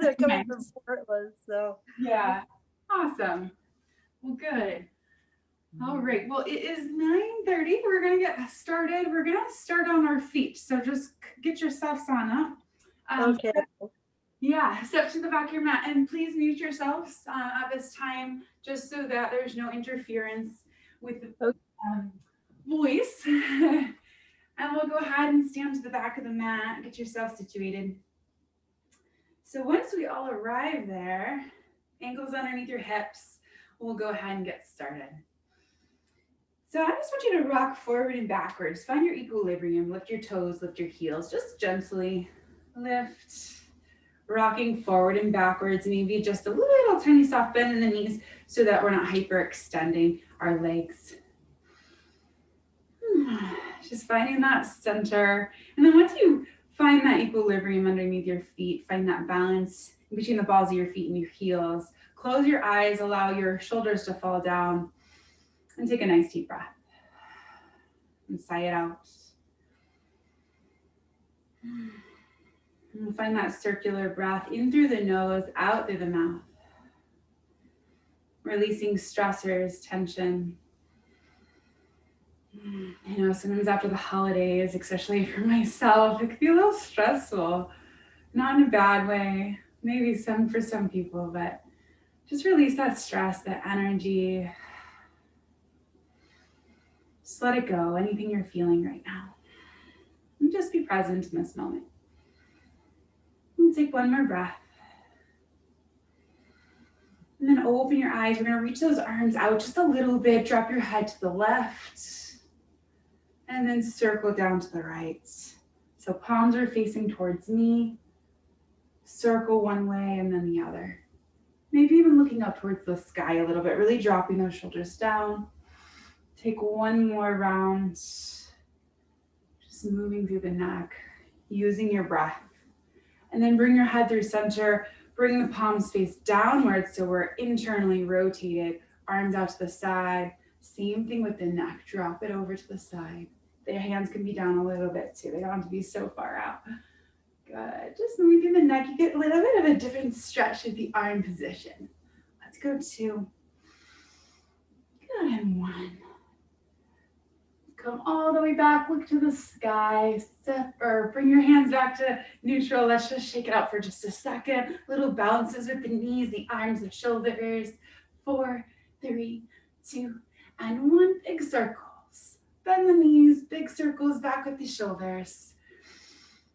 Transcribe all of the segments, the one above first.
They're coming from Nice. Portland, so. Yeah. Awesome. Well, good. All right. Well, it is 9:30. We're going to get started. We're going to start on our feet. So just get yourselves on up. Okay. Yeah, step to the back of your mat and please mute yourselves at this time just so that there's no interference with the Okay. um, voice. And we'll go ahead and stand to the back of the mat, get yourself situated. So once we all arrive there, ankles underneath your hips, we'll go ahead and get started. So I just want you to rock forward and backwards. Find your equilibrium. Lift your toes, lift your heels. Just gently lift, rocking forward and backwards. Maybe just a little tiny soft bend in the knees so that we're not hyperextending our legs. Just finding that center. And then once you find that equilibrium underneath your feet, find that balance between the balls of your feet and your heels. Close your eyes, allow your shoulders to fall down, and take a nice deep breath. And sigh it out. And find that circular breath in through the nose, out through the mouth. Releasing stressors, tension. I know sometimes after the holidays, especially for myself, it can be a little stressful. Not in a bad way, maybe some for some people, but just release that stress, that energy. Just let it go, anything you're feeling right now. And just be present in this moment. And take one more breath. And then open your eyes. We're going to reach those arms out just a little bit. Drop your head to the left. And then circle down to the right. So palms are facing towards me. Circle one way and then the other. Maybe even looking up towards the sky a little bit, really dropping those shoulders down. Take one more round. Just moving through the neck, using your breath. And then bring your head through center. Bring the palms face downwards so we're internally rotated. Arms out to the side. Same thing with the neck. Drop it over to the side. The hands can be down a little bit too. They don't have to be so far out. Good. Just moving through the neck. You get a little bit of a different stretch with the arm position. Let's go 2. Good, and 1. Come all the way back. Look to the sky. Step or bring your hands back to neutral. Let's just shake it out for just a second. Little bounces with the knees, the arms, the shoulders. 4, 3, 2, and 1. Big circles. Bend the knees. Big circles back with the shoulders.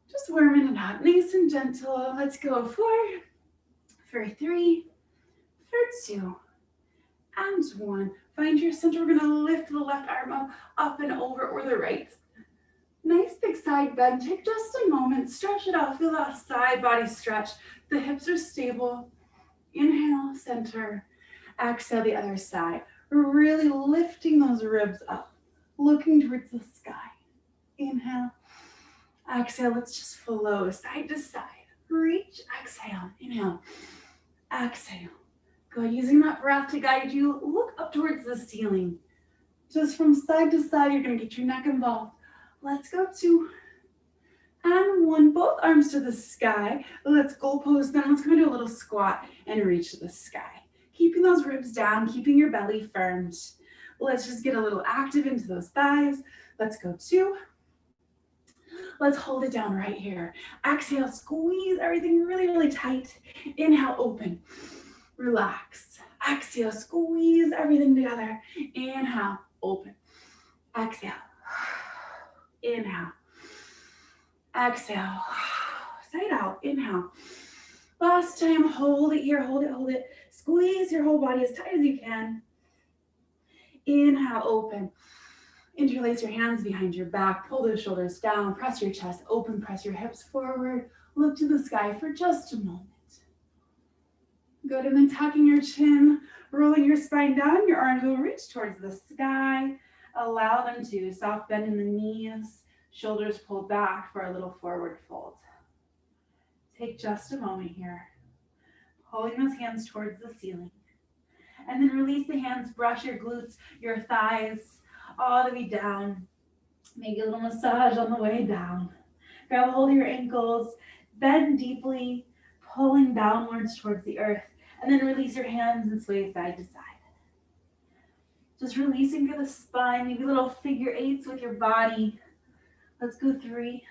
Just warming it up, nice and gentle. Let's go 4, for 3, for 2, and 1. Find your center. We're gonna lift the left arm up and over, or the right. Nice big side bend. Take just a moment, stretch it out. Feel that side body stretch. The hips are stable. Inhale, center. Exhale, the other side. We're really lifting those ribs up, looking towards the sky. Inhale. Exhale, let's just flow side to side. Reach, exhale, inhale, exhale. Good, using that breath to guide you, look up towards the ceiling. Just from side to side, you're gonna get your neck involved. Let's go 2, and 1. Both arms to the sky. Let's goal pose, then let's go into a little squat and reach to the sky. Keeping those ribs down, keeping your belly firm. Let's just get a little active into those thighs. Let's go 2. Let's hold it down right here. Exhale, squeeze everything really, really tight. Inhale, open, relax. Exhale, squeeze everything together. Inhale, open. Exhale, inhale. Exhale, side out, inhale. Last time, hold it here, hold it, hold it. Squeeze your whole body as tight as you can. Inhale, open. Interlace your hands behind your back, pull those shoulders down, press your chest open, press your hips forward, look to the sky for just a moment. Good, and then tucking your chin, rolling your spine down, your arms will reach towards the sky. Allow them to soft bend in the knees, shoulders pulled back for a little forward fold. Take just a moment here, pulling those hands towards the ceiling. And then release the hands, brush your glutes, your thighs, all the way down. Make a little massage on the way down. Grab a hold of your ankles, bend deeply, pulling downwards towards the earth. And then release your hands and sway side to side. Just releasing through the spine, maybe little figure eights with your body. Let's go 3,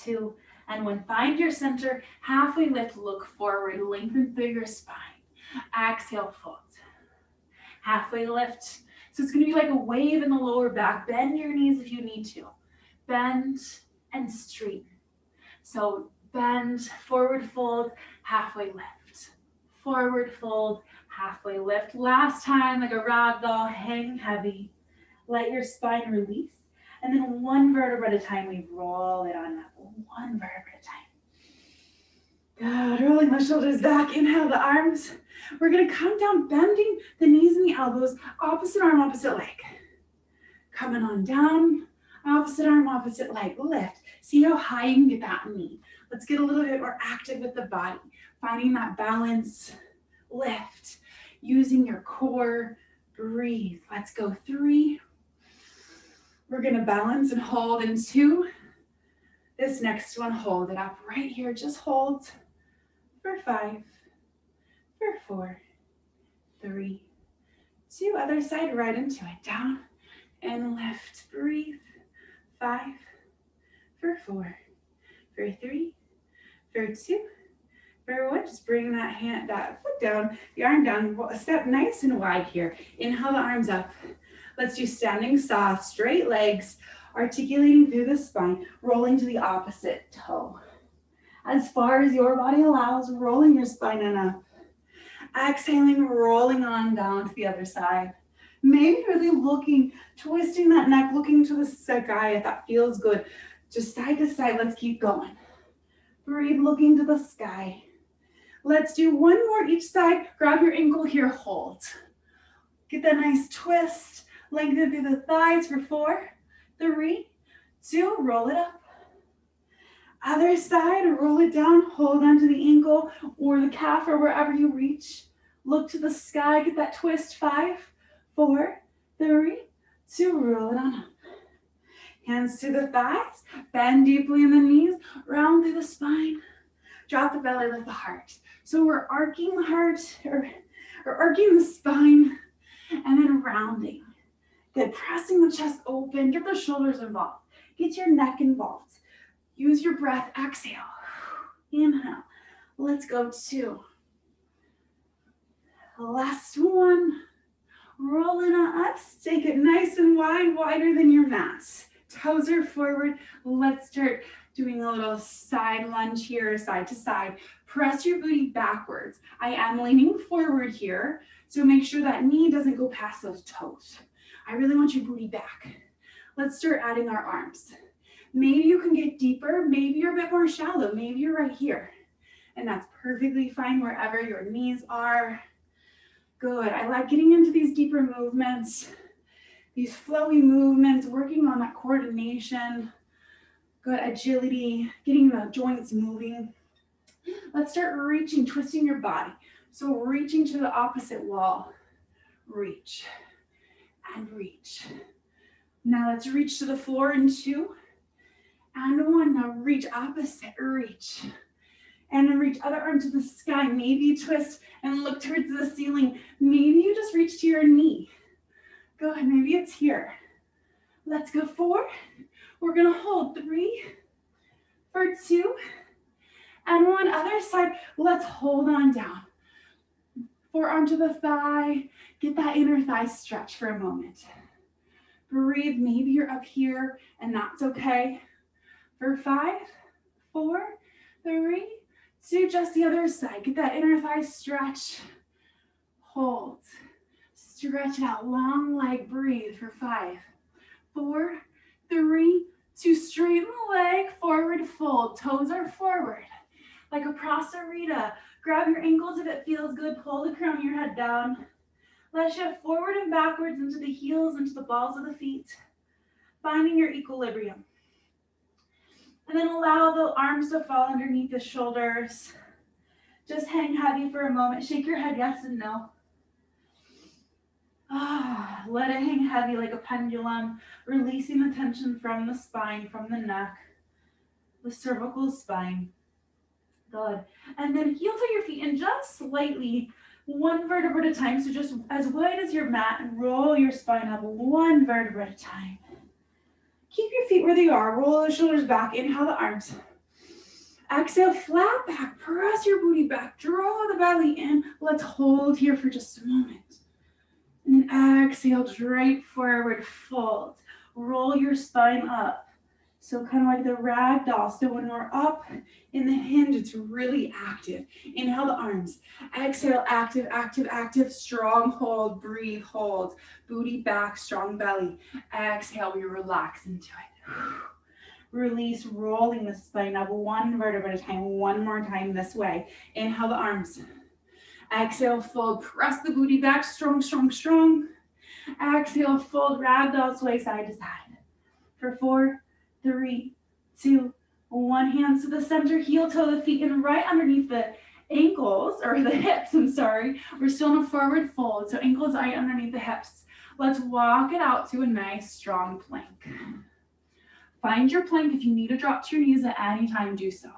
2, and 1. Find your center, halfway lift, look forward, lengthen through your spine. Exhale, fold. Halfway lift. So it's going to be like a wave in the lower back. Bend your knees if you need to. Bend and straighten. So bend, forward fold, halfway lift. Forward fold, halfway lift. Last time, like a rag doll, hang heavy. Let your spine release. And then one vertebra at a time, we roll it on up. One vertebra at a time. Good, rolling the shoulders back. Inhale the arms. We're gonna come down, bending the knees and the elbows. Opposite arm, opposite leg. Coming on down. Opposite arm, opposite leg. Lift. See how high you can get that knee. Let's get a little bit more active with the body. Finding that balance. Lift. Using your core. Breathe. Let's go 3. We're gonna balance and hold in 2. This next one, hold it up right here. Just hold for 5, for 4, 3, 2. Other side, right into it. Down and lift. Breathe. 5, for 4, for 3, for 2, for 1. Just bring that foot down, the arm down. Step nice and wide here. Inhale the arms up. Let's do standing soft, straight legs, articulating through the spine, rolling to the opposite toe. As far as your body allows, rolling your spine and up. Exhaling, rolling on down to the other side. Maybe really looking, twisting that neck, looking to the sky if that feels good. Just side to side, let's keep going. Breathe, looking to the sky. Let's do one more each side. Grab your ankle here, hold. Get that nice twist. Lengthen through the thighs for 4, 3, 2, roll it up. Other side, roll it down, hold onto the ankle or the calf or wherever you reach. Look to the sky, get that twist. 5, 4, 3, 2, roll it on up. Hands to the thighs, bend deeply in the knees, round through the spine. Drop the belly, lift the heart. So we're arcing the heart, or arcing the spine, and then rounding. Good, pressing the chest open, get the shoulders involved. Get your neck involved. Use your breath, exhale. Inhale. Let's go 2. Last one. Rolling on up, take it nice and wide, wider than your mat. Toes are forward. Let's start doing a little side lunge here, side to side. Press your booty backwards. I am leaning forward here, so make sure that knee doesn't go past those toes. I really want your booty back. Let's start adding our arms. Maybe you can get deeper, maybe you're a bit more shallow, maybe you're right here. And that's perfectly fine wherever your knees are. Good, I like getting into these deeper movements, these flowy movements, working on that coordination, good agility, getting the joints moving. Let's start reaching, twisting your body. So reaching to the opposite wall, reach and reach. Now let's reach to the floor in 2 and 1. Now reach opposite, reach. And then reach other arm to the sky. Maybe twist and look towards the ceiling. Maybe you just reach to your knee. Good, maybe it's here. Let's go 4. We're gonna hold 3, for 2, and 1. Other side, let's hold on down. Forearm to the thigh. Get that inner thigh stretch for a moment. Breathe, maybe you're up here and that's okay. For 5, 4, 3, 2, just the other side. Get that inner thigh stretch. Hold. Stretch it out. Long leg. Breathe for 5, 4, 3, 2. Straighten the leg. Forward fold. Toes are forward. Like a prasarita. Grab your ankles if it feels good. Pull the crown of your head down. Let's shift forward and backwards into the heels, into the balls of the feet. Finding your equilibrium. And then allow the arms to fall underneath the shoulders. Just hang heavy for a moment. Shake your head yes and no. Let it hang heavy like a pendulum, releasing the tension from the spine, from the neck, the cervical spine. Good. And then heel to your feet and just slightly, one vertebra at a time. So just as wide as your mat and roll your spine up one vertebra at a time. Keep your feet where they are. Roll the shoulders back. Inhale the arms. Exhale, flat back. Press your booty back. Draw the belly in. Let's hold here for just a moment. And then exhale, drape forward, fold. Roll your spine up. So kind of like the rag doll. So when we're up in the hinge, it's really active. Inhale the arms. Exhale, active, active, active. Strong hold, breathe, hold. Booty back, strong belly. Exhale, we relax into it. Release, rolling the spine up one vertebra at a time. One more time this way. Inhale the arms. Exhale, fold. Press the booty back. Strong, strong, strong. Exhale, fold. Ragdoll sway side to side. For 4, 3, 2, 1. Hands to the center. Heel toe the feet in right underneath the ankles, or the hips, I'm sorry. We're still in a forward fold. So ankles right underneath the hips. Let's walk it out to a nice strong plank. Find your plank. If you need to drop to your knees at any time, do so.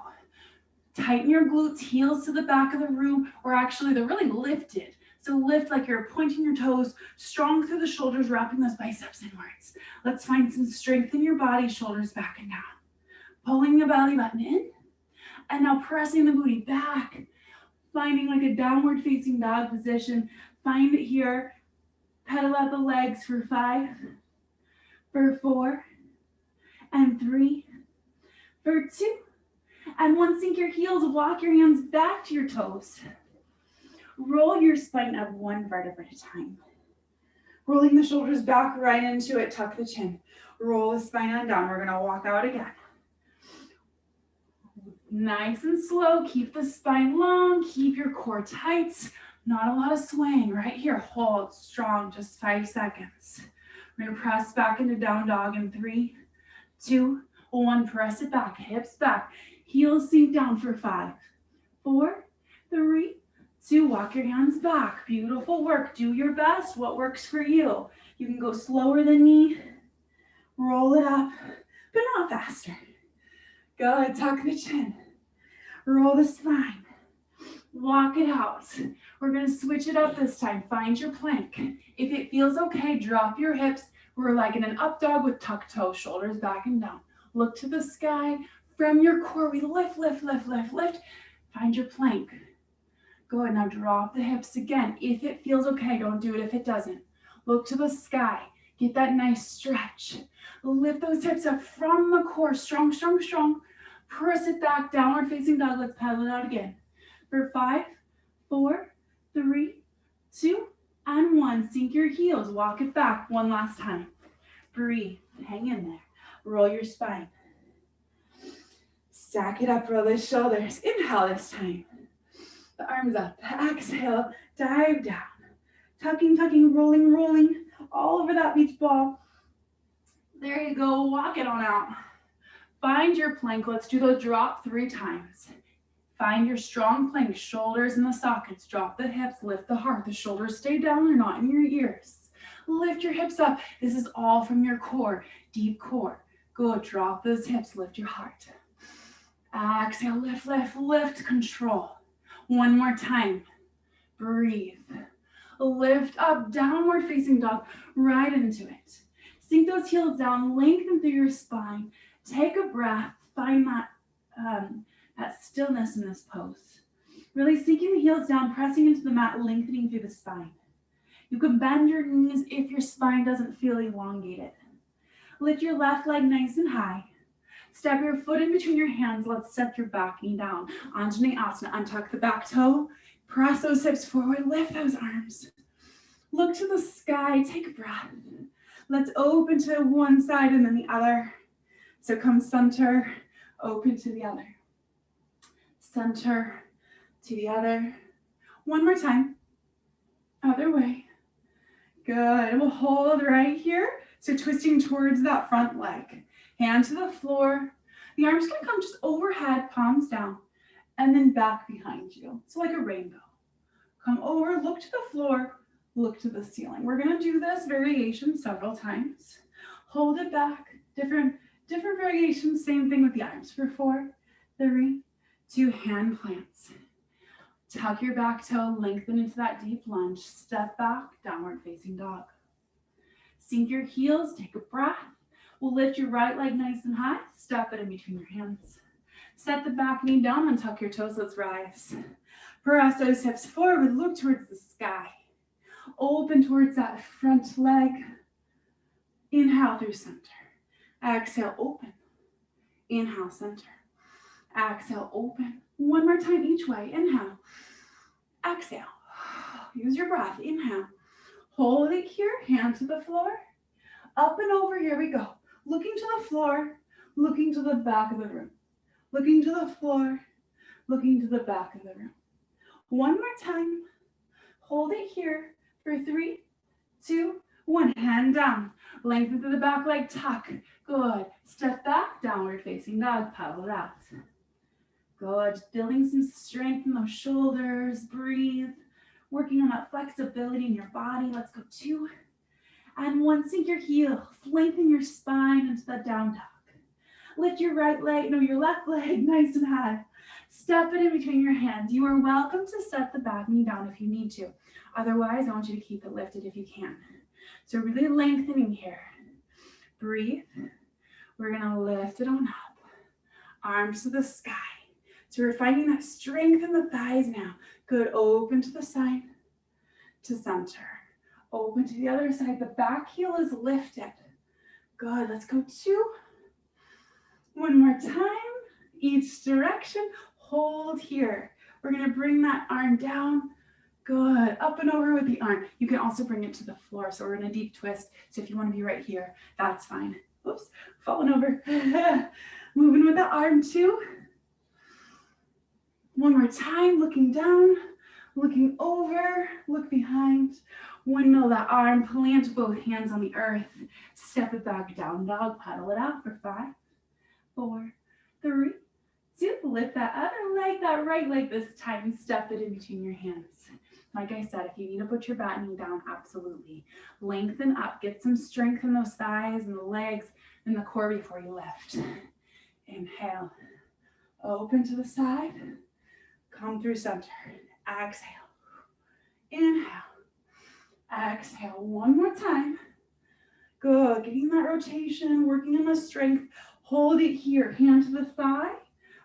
Tighten your glutes, heels to the back of the room, or actually they're really lifted. So lift like you're pointing your toes, strong through the shoulders, wrapping those biceps inwards. Let's find some strength in your body, shoulders back and down. Pulling the belly button in, and now pressing the booty back, finding like a downward facing dog position. Find it here. Pedal out the legs for 5, for 4, and 3, for 2, and 1. Sink your heels, walk your hands back to your toes. Roll your spine up one vertebra at a time. Rolling the shoulders back right into it, tuck the chin. Roll the spine on down. We're gonna walk out again. Nice and slow, keep the spine long, keep your core tight. Not a lot of swaying right here. Hold strong, just 5 seconds. We're gonna press back into down dog in 3, 2, 1. Press it back, hips back. Heels sink down for 5, 4, 3, 2. Walk your hands back. Beautiful work. Do your best. What works for you? You can go slower than me. Roll it up, but not faster. Good. Tuck the chin. Roll the spine. Walk it out. We're going to switch it up this time. Find your plank. If it feels okay, drop your hips. We're like in an up dog with tucked toes, shoulders back and down. Look to the sky. From your core, we lift, lift, lift, lift, lift. Find your plank. Good. Now drop the hips again. If it feels okay, don't do it if it doesn't. Look to the sky. Get that nice stretch. Lift those hips up from the core. Strong, strong, strong. Press it back, downward facing dog. Let's paddle it out again. For 5, 4, 3, 2, and 1. Sink your heels. Walk it back one last time. Breathe. Hang in there. Roll your spine. Stack it up. Roll the shoulders. Inhale this time. The arms up. Exhale. Dive down. Tucking, tucking, rolling, rolling. All over that beach ball. There you go. Walk it on out. Find your plank. Let's do the drop 3 times. Find your strong plank. Shoulders in the sockets. Drop the hips. Lift the heart. The shoulders stay down. They're not in your ears. Lift your hips up. This is all from your core. Deep core. Good. Drop those hips. Lift your heart. Exhale. Lift, lift, lift. Control. One more time. Breathe. Lift up. Downward facing dog. Right into it. Sink those heels down. Lengthen through your spine. Take a breath. Find that stillness in this pose. Really sinking the heels down, pressing into the mat, lengthening through the spine. You can bend your knees if your spine doesn't feel elongated. Lift your left leg nice and high. Step your foot in between your hands. Let's step your back knee down. Anjaneyasana. Untuck the back toe. Press those hips forward. Lift those arms. Look to the sky. Take a breath. Let's open to one side and then the other. So come center, open to the other. Center to the other. One more time. Other way. Good. We'll hold right here. So twisting towards that front leg. Hand to the floor. The arms can come just overhead, palms down, and then back behind you. So like a rainbow. Come over, look to the floor, look to the ceiling. We're going to do this variation several times. Hold it back. Different variations. Same thing with the arms. For 4, 3, 2 hand plants. Tuck your back toe, lengthen into that deep lunge. Step back, downward facing dog. Sink your heels, take a breath. We'll lift your right leg nice and high. Step it in between your hands. Set the back knee down and tuck your toes. Let's rise. Press those hips forward. Look towards the sky. Open towards that front leg. Inhale through center. Exhale, open. Inhale, center. Exhale, open. One more time each way. Inhale. Exhale. Use your breath. Inhale. Hold it here. Hand to the floor. Up and over. Here we go. Looking to the floor. Looking to the back of the room. Looking to the floor. Looking to the back of the room. One more time. Hold it here for 3, 2, 1. Hand down. Lengthen through the back leg. Tuck. Good. Step back. Downward facing dog. Paddle it out. Good. Just building some strength in those shoulders. Breathe. Working on that flexibility in your body. Let's go 2 and 1. Sink your heels. Lengthen your spine into that down dog. Lift your right leg, no, your left leg nice and high. Step it in between your hands. You are welcome to set the back knee down if you need to. Otherwise, I want you to keep it lifted if you can. So really lengthening here. Breathe. We're gonna lift it on up. Arms to the sky. So we're finding that strength in the thighs now. Good, open to the side, to center. Open to the other side. The back heel is lifted. Good, let's go 2. One more time, each direction. Hold here. We're gonna bring that arm down. Good, up and over with the arm. You can also bring it to the floor. So we're in a deep twist. So if you wanna be right here, that's fine. Oops, falling over. Moving with the arm 2. One more time, looking down, looking over, look behind. Windmill that arm, plant both hands on the earth. Step it back, down dog, paddle it out for 5, 4, 3, 2. Lift that other leg, that right leg this time. Step it in between your hands. Like I said, if you need to put your back knee down, absolutely. Lengthen up, get some strength in those thighs and the legs and the core before you lift. Inhale, open to the side. Come through center. Exhale. Inhale. Exhale. One more time. Good. Getting that rotation, working on the strength. Hold it here. Hand to the thigh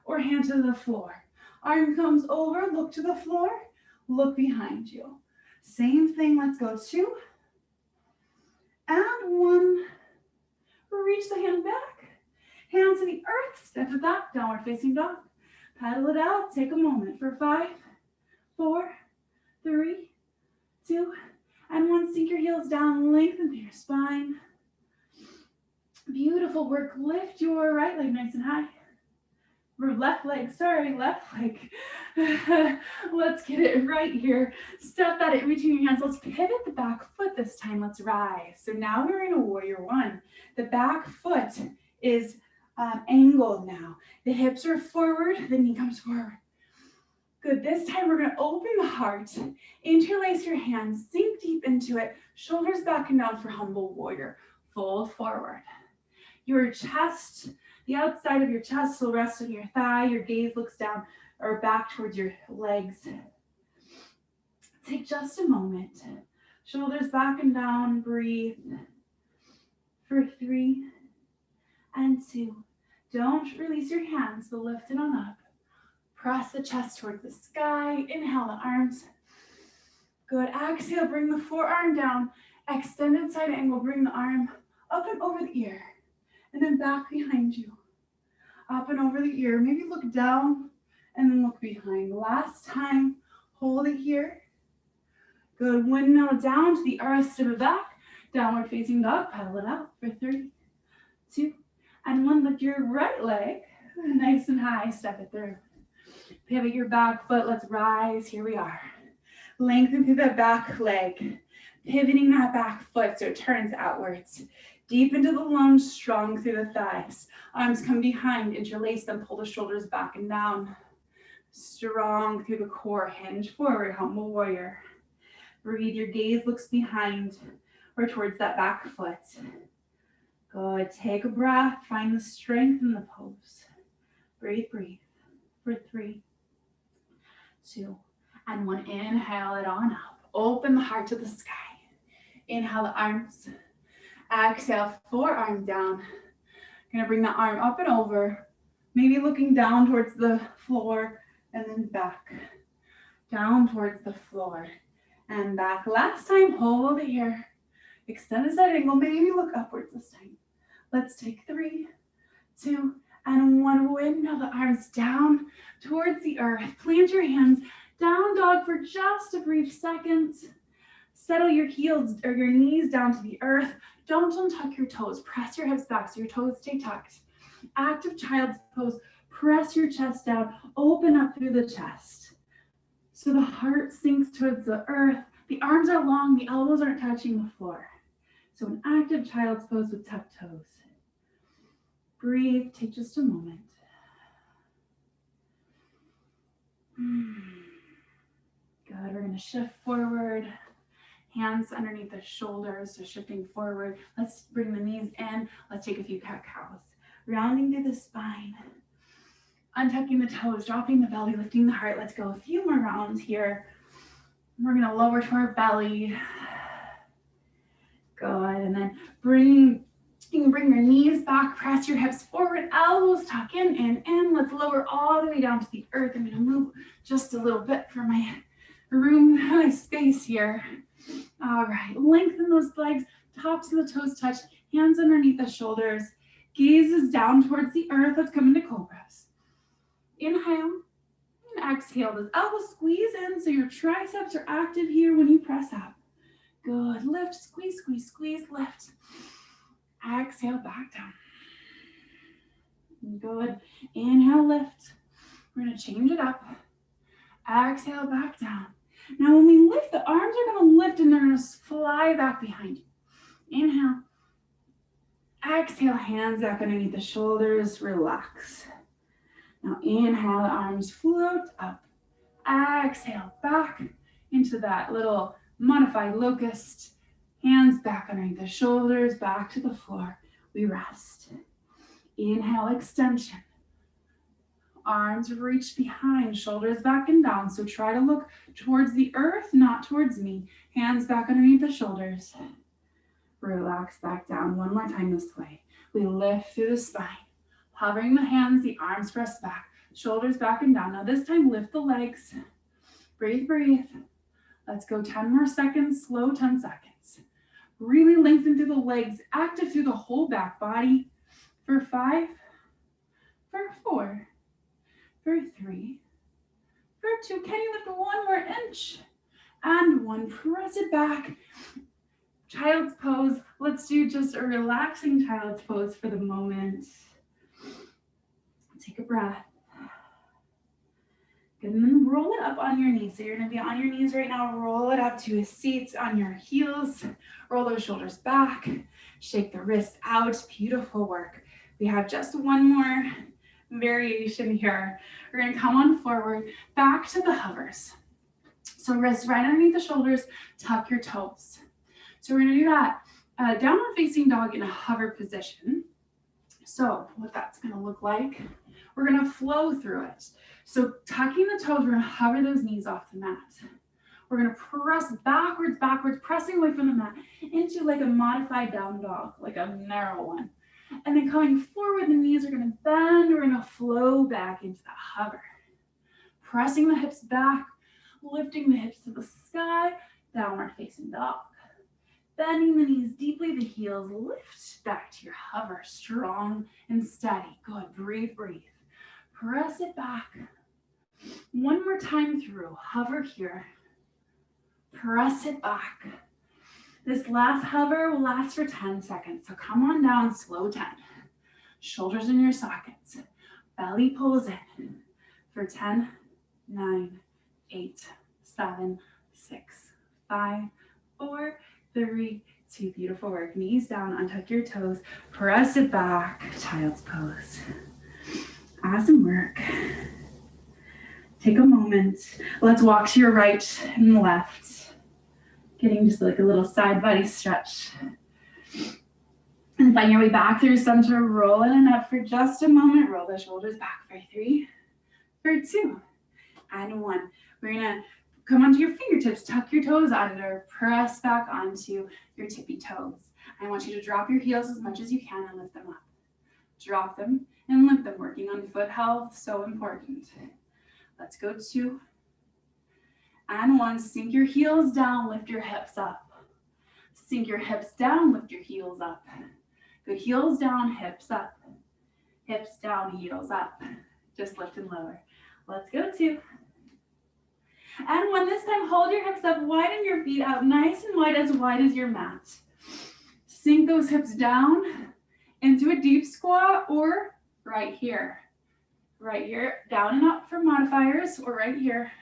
or hand to the floor. Arm comes over. Look to the floor. Look behind you. Same thing. Let's go 2 and 1. Reach the hand back. Hands to the earth. Step it back. Downward facing dog. Paddle it out. Take a moment for 5, 4, 3, 2, and 1. Sink your heels down. Lengthen through your spine. Beautiful work. Lift your right leg nice and high. Or left leg. Let's get it right here. Step that in between your hands. Let's pivot the back foot this time. Let's rise. So now we're in a warrior 1. The back foot is angled now. The hips are forward, the knee comes forward. Good, this time we're gonna open the heart, interlace your hands, sink deep into it, shoulders back and down for humble warrior. Fold forward. Your chest, the outside of your chest will rest on your thigh, your gaze looks down or back towards your legs. Take just a moment. Shoulders back and down, breathe. For 3 and 2. Don't release your hands, but lift it on up. Press the chest towards the sky. Inhale the arms. Good. Exhale, bring the forearm down. Extended side angle, bring the arm up and over the ear. And then back behind you. Up and over the ear. Maybe look down and then look behind. Last time, hold it here. Good. Windmill down to the earth, step it back. Downward facing dog, paddle it out for 3, 2, and 1. Lift your right leg nice and high, step it through. Pivot your back foot, let's rise, here we are. Lengthen through the back leg, pivoting that back foot so it turns outwards. Deep into the lunge, strong through the thighs. Arms come behind, interlace them, pull the shoulders back and down. Strong through the core, hinge forward, humble warrior. Breathe, your gaze looks behind or towards that back foot. Good, take a breath, find the strength in the pose. Breathe, breathe. for 3, 2, and 1. Inhale it on up. Open the heart to the sky. Inhale the arms. Exhale, forearm down. Gonna bring the arm up and over. Maybe looking down towards the floor and then back. Down towards the floor and back. Last time, hold it here. Extend a side angle. Maybe look upwards this time. Let's take 3, 2, and 1. Windmill the arms down towards the earth. Plant your hands. Down dog for just a brief second. Settle your heels or your knees down to the earth. Don't untuck your toes. Press your hips back so your toes stay tucked. Active child's pose. Press your chest down. Open up through the chest. So the heart sinks towards the earth. The arms are long. The elbows aren't touching the floor. So an active child's pose with tucked toes. Breathe. Take just a moment. Good. We're going to shift forward. Hands underneath the shoulders, so shifting forward. Let's bring the knees in. Let's take a few cat-cows. Rounding through the spine. Untucking the toes, dropping the belly, lifting the heart. Let's go a few more rounds here. We're going to lower to our belly. Good. And then you can bring your knees back, press your hips forward, elbows tuck in and in. Let's lower all the way down to the earth. I'm going to move just a little bit for my room, my space here. All right, lengthen those legs, tops of the toes touch, hands underneath the shoulders, gazes down towards the earth. Let's come into cobras. Inhale and exhale. Those elbows squeeze in so your triceps are active here when you press up. Good. Lift, squeeze, squeeze, squeeze, lift. Exhale, back down. Good. Inhale, lift. We're going to change it up. Exhale, back down. Now when we lift, the arms are going to lift and they're going to fly back behind you. Inhale. Exhale, hands back underneath the shoulders, relax. Now inhale, the arms float up. Exhale, back into that little modified locust. Hands back underneath the shoulders, back to the floor. We rest. Inhale, extension. Arms reach behind, shoulders back and down. So try to look towards the earth, not towards me. Hands back underneath the shoulders. Relax back down. One more time this way. We lift through the spine. Hovering the hands, the arms press back. Shoulders back and down. Now this time, lift the legs. Breathe, breathe. Let's go 10 more seconds, slow 10 seconds. Really lengthen through the legs, active through the whole back body. For 5, for 4, for 3, for 2. Can you lift 1 more inch? And 1. Press it back. Child's pose. Let's do just a relaxing child's pose for the moment. Take a breath. Good. And then roll it up on your knees. So you're going to be on your knees right now. Roll it up to a seat on your heels. Roll those shoulders back. Shake the wrists out. Beautiful work. We have just one more variation here. We're going to come on forward, back to the hovers. So wrists right underneath the shoulders, tuck your toes. So we're going to do that downward facing dog in a hover position. So what that's going to look like, we're going to flow through it. So tucking the toes, we're going to hover those knees off the mat. We're going to press backwards, pressing away from the mat into like a modified down dog, like a narrow one. And then coming forward, the knees are going to bend. We're going to flow back into that hover. Pressing the hips back, lifting the hips to the sky, downward facing dog. Bending the knees deeply, the heels lift back to your hover, strong and steady. Good, breathe, breathe. Press it back. One more time through, hover here. Press it back. This last hover will last for 10 seconds. So come on down, slow 10. Shoulders in your sockets. Belly pulls in for 10, 9, 8, 7, 6, 5, 4, 3, 2. Beautiful work. Knees down, untuck your toes. Press it back. Child's pose. Awesome work. Take a moment. Let's walk to your right and left. Getting just like a little side body stretch. And find your way back through center, rolling it up for just a moment. Roll the shoulders back for 3, for 2, and 1. We're gonna come onto your fingertips, tuck your toes under, press back onto your tippy toes. I want you to drop your heels as much as you can and lift them up. Drop them and lift them, working on foot health, so important. Let's go 2, and 1. Sink your heels down, lift your hips up. Sink your hips down, lift your heels up. Good, heels down, hips up. Hips down, heels up. Just lift and lower. Let's go 2. And 1, this time hold your hips up, widen your feet out, nice and wide as your mat. Sink those hips down into a deep squat, or right here, down and up for modifiers, or right here,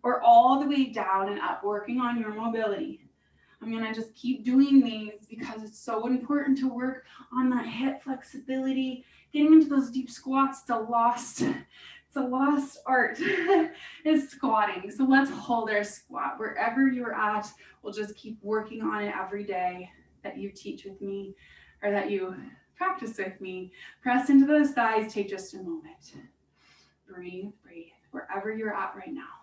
or all the way down and up, working on your mobility. I'm gonna just keep doing these because it's so important to work on that hip flexibility. Getting into those deep squats, it's a lost art is squatting. So let's hold our squat wherever you're at. We'll just keep working on it every day that you teach with me or that you practice with me. Press into those thighs, take just a moment. Breathe, breathe, wherever you're at right now.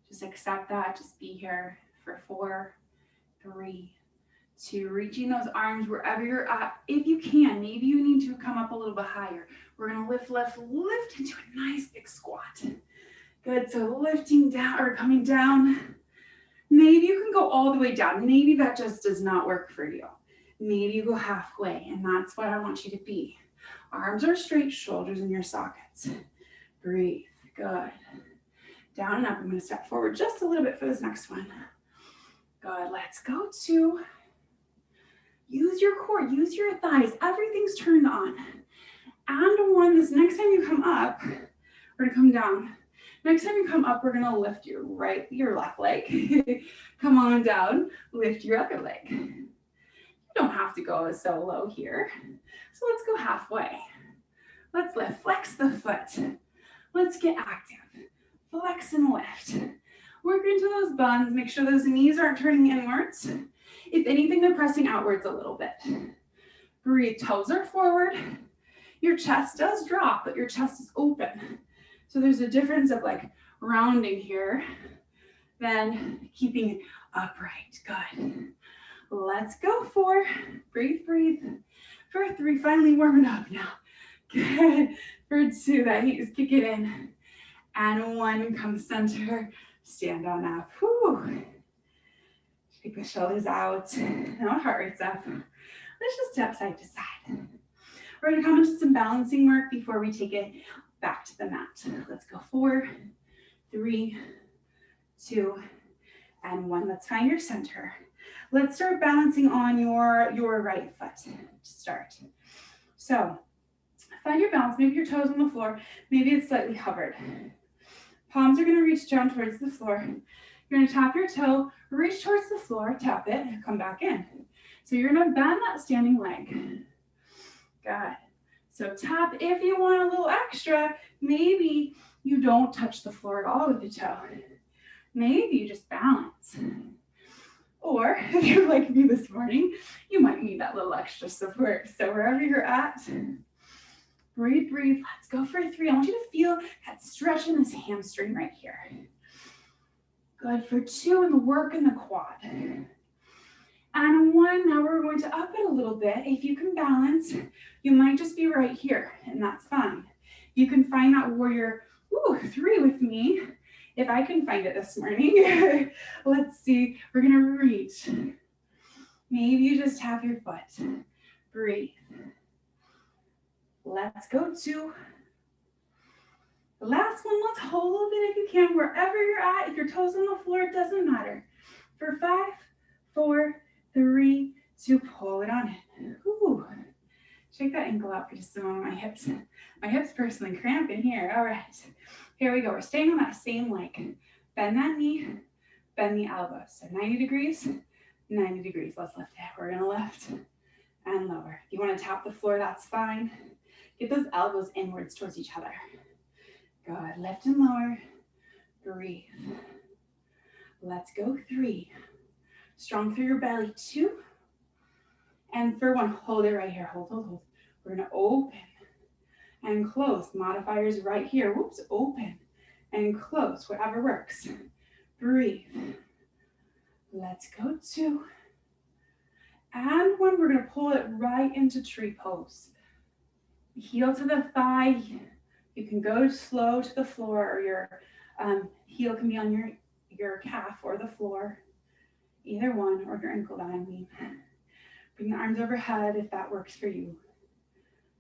Just accept that, just be here for 4, 3, 2, reaching those arms wherever you're at. If you can, maybe you need to come up a little bit higher. We're gonna lift into a nice big squat. Good, so lifting down or coming down. Maybe you can go all the way down. Maybe that just does not work for you. Maybe you go halfway, and that's what I want you to be. Arms are straight, shoulders in your sockets. Breathe, good. Down and up, I'm gonna step forward just a little bit for this next one. Good, let's go 2. Use your core, use your thighs, everything's turned on. And 1, this next time you come up, we're gonna come down. Next time you come up, we're gonna lift your left leg. Come on down, lift your other leg. You don't have to go so low here. So let's go halfway. Let's lift, flex the foot. Let's get active. Flex and lift. Work into those buns, make sure those knees aren't turning inwards. If anything, they're pressing outwards a little bit. Breathe, toes are forward. Your chest does drop, but your chest is open. So there's a difference of like rounding here than keeping it upright. Good. Let's go 4. Breathe, breathe. For 3, finally warming up now. Good. For 2, that heat is kicking in. And 1, come center, stand on up. Whew. Shake the shoulders out. Now heart rate's up. Let's just step side to side. We're gonna come into some balancing work before we take it back to the mat. Let's go 4, 3, 2, and 1. Let's find your center. Let's start balancing on your right foot to start. So find your balance, maybe your toes on the floor, maybe it's slightly hovered. Palms are gonna reach down towards the floor. You're gonna tap your toe, reach towards the floor, tap it, and come back in. So you're gonna bend that standing leg. Good. So tap if you want a little extra. Maybe you don't touch the floor at all with the toe. Maybe you just balance. Or if you're like me this morning, you might need that little extra support. So wherever you're at, breathe, breathe. Let's go for 3. I want you to feel that stretch in this hamstring right here. Good, for 2, and the work in the quad. And 1, now we're going to up it a little bit. If you can balance, you might just be right here, and that's fine. You can find that warrior 3 with me. If I can find it this morning. Let's see, we're gonna reach. Maybe you just tap your foot. Breathe. Let's go 2. The last one, let's hold a little bit if you can, wherever you're at. If your toes on the floor, it doesn't matter. For 5, 4, 3, 2, pull it on in. Ooh. Shake that ankle out for just a moment. My hips personally cramping here. All right, here we go. We're staying on that same leg. Bend that knee, bend the elbow. So 90 degrees, 90 degrees. Let's lift it. We're gonna lift and lower. If you wanna tap the floor, that's fine. Get those elbows inwards towards each other. Good, lift and lower, breathe. Let's go 3. Strong through your belly, 2. And for 1, hold it right here, hold. We're gonna open and close. Modifiers right here. Whoops, open and close, whatever works. Breathe. Let's go 2. And 1, we're gonna pull it right into tree pose. Heel to the thigh. You can go slow to the floor, or your heel can be on your calf or the floor. Either one, or your ankle that I mean. Bring the arms overhead if that works for you.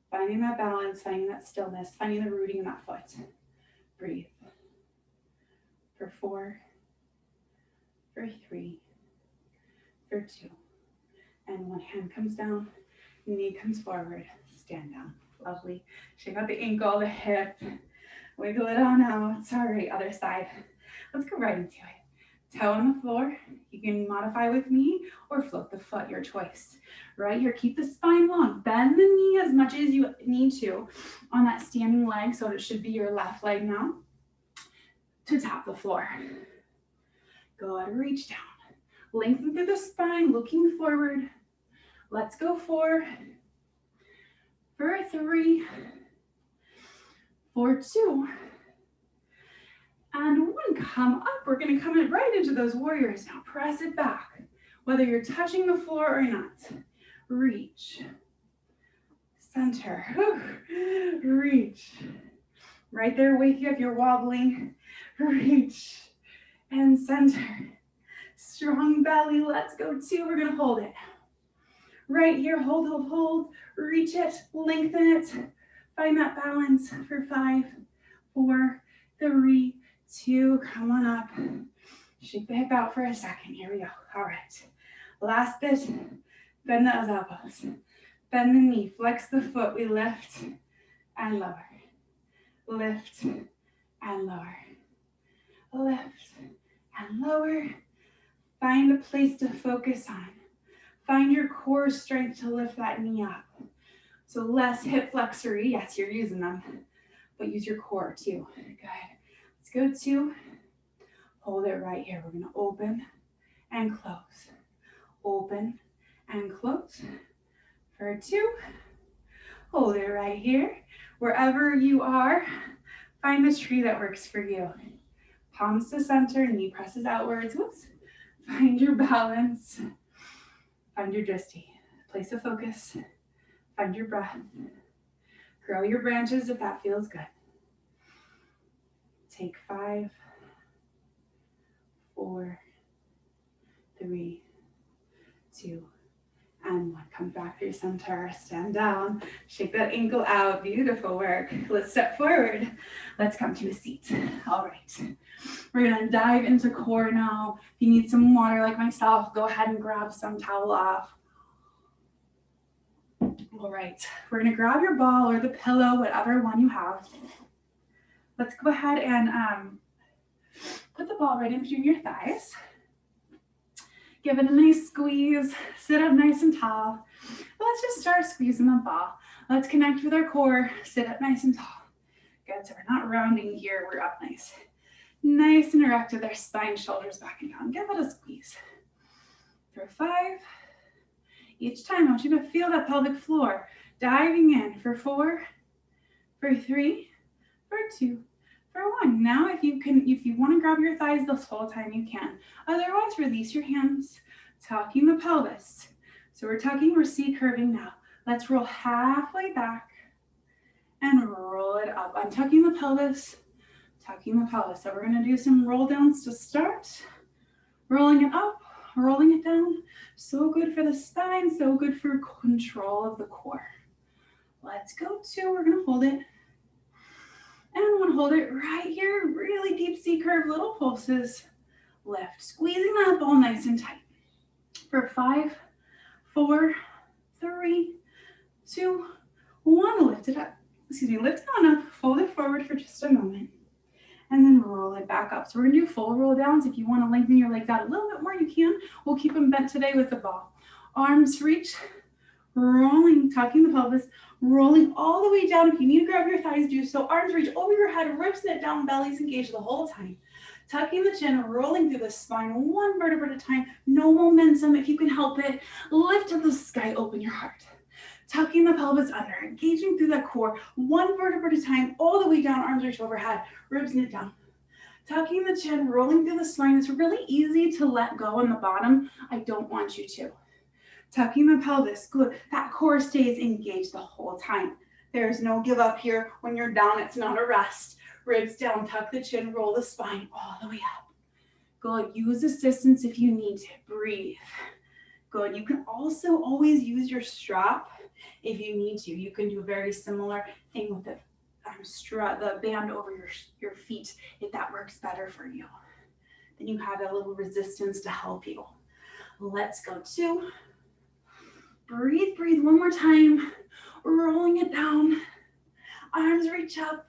Finding that balance, finding that stillness, finding the rooting in that foot. Breathe. For 4, for 3, for 2. And 1 hand comes down, knee comes forward, stand down. Lovely. Shake out the ankle, the hip, wiggle it on out. Sorry, other side. Let's go right into it. Toe on the floor. You can modify with me or float the foot, your choice. Right here, keep the spine long. Bend the knee as much as you need to on that standing leg, so it should be your left leg now, to tap the floor. Go ahead and reach down. Lengthen through the spine, looking forward. Let's go 4, for 3, for 2, and 1. Come up. We're going to come in right into those warriors now. Press it back, whether you're touching the floor or not. Reach. Center. Reach. Right there with you if you're wobbling. Reach. And center. Strong belly. Let's go 2. We're going to hold it. Right here. Hold, hold, hold. Reach it. Lengthen it. Find that balance for 5, 4, 3, 2. Come on up. Shake the hip out for a second. Here we go. All right. Last bit. Bend those elbows. Bend the knee. Flex the foot. We lift and lower. Lift and lower. Lift and lower. Find a place to focus on. Find your core strength to lift that knee up. So less hip flexory. Yes, you're using them, but use your core too. Good. Let's go 2. Hold it right here. We're going to open and close. Open and close. For 2. Hold it right here. Wherever you are, find the tree that works for you. Palms to center, knee presses outwards. Whoops. Find your balance. Find your drishti. Place of focus. Find your breath. Grow your branches if that feels good. Take 5, 4, 3, 2, and 1. Come back through center. Stand down. Shake that ankle out. Beautiful work. Let's step forward. Let's come to a seat. All right. We're going to dive into core now. If you need some water like myself, go ahead and grab some, towel off. All right. We're going to grab your ball or the pillow, whatever one you have. Let's go ahead and put the ball right in between your thighs. Give it a nice squeeze. Sit up nice and tall. Let's just start squeezing the ball. Let's connect with our core. Sit up nice and tall. Good. So we're not rounding here. We're up nice. Nice and erect with our spine, shoulders back and down. Give it a squeeze. For 5. Each time, I want you to feel that pelvic floor. Diving in for 4, for 3, for 2, for 1. Now, if you want to grab your thighs this whole time, you can. Otherwise, release your hands, tucking the pelvis. So we're tucking, we're C-curving now. Let's roll halfway back and roll it up. Untucking the pelvis, tucking the pelvis. So we're going to do some roll downs to start. Rolling it up, rolling it down. So good for the spine, so good for control of the core. Let's go 2. We're going to hold it. And I'm going to hold it right here. Really deep C-curve, little pulses. Lift, squeezing that ball nice and tight. For 5, 4, 3, 2, 1. Lift it up. Excuse me, lift it on up. Fold it forward for just a moment. And then roll it back up. So we're going to do full roll downs. If you want to lengthen your legs out a little bit more, you can. We'll keep them bent today with the ball. Arms reach, rolling, tucking the pelvis, rolling all the way down. If you need to grab your thighs, do so. Arms reach over your head, ribs knit down, belly's engaged the whole time. Tucking the chin, rolling through the spine, 1 vertebra at a time. No momentum if you can help it. Lift to the sky, open your heart. tucking the pelvis under, engaging through that core, one vertebra at a time, all the way down, arms reach overhead, ribs knit down. Tucking the chin, rolling through the spine. It's really easy to let go on the bottom. I don't want you to. Tucking the pelvis, good. That core stays engaged the whole time. There's no give up here. When you're down, it's not a rest. Ribs down, tuck the chin, roll the spine all the way up. Good, use assistance if you need to, breathe. Good, you can also always use your strap if you need to. You can do a very similar thing with the band over your feet if that works better for you. Then you have a little resistance to help you. Let's go 2. Breathe, breathe one more time. Rolling it down. Arms reach up.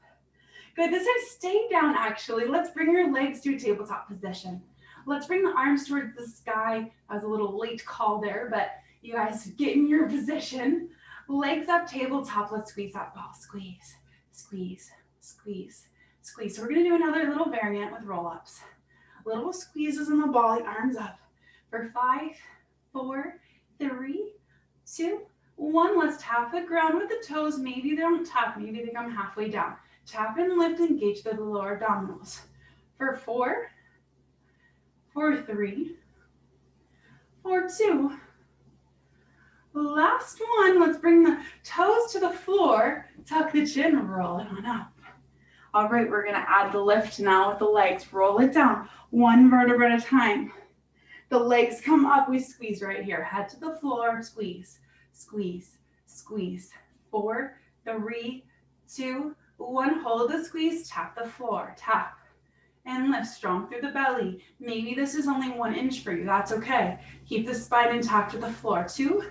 Good, this time stay down actually. Let's bring your legs to a tabletop position. Let's bring the arms towards the sky. That was a little late call there, but you guys get in your position. Legs up, tabletop. Let's squeeze that ball. Squeeze, squeeze, squeeze, squeeze. So we're gonna do another little variant with roll-ups. Little squeezes in the ball, the arms up. For 5, 4, 3, 2, 1. Let's tap the ground with the toes. Maybe they don't tap, maybe they come halfway down. Tap and lift, engage the lower abdominals. For 4, for 3, for 2. Last one, let's bring the toes to the floor, tuck the chin, roll it on up. All right, we're gonna add the lift now with the legs. Roll it down, one vertebra at a time. The legs come up, we squeeze right here. Head to the floor, squeeze, squeeze, squeeze. 4, 3, 2, 1. Hold the squeeze, tap the floor, tap. And lift strong through the belly. Maybe this is only 1 inch for you, that's okay. Keep the spine intact to the floor. 2,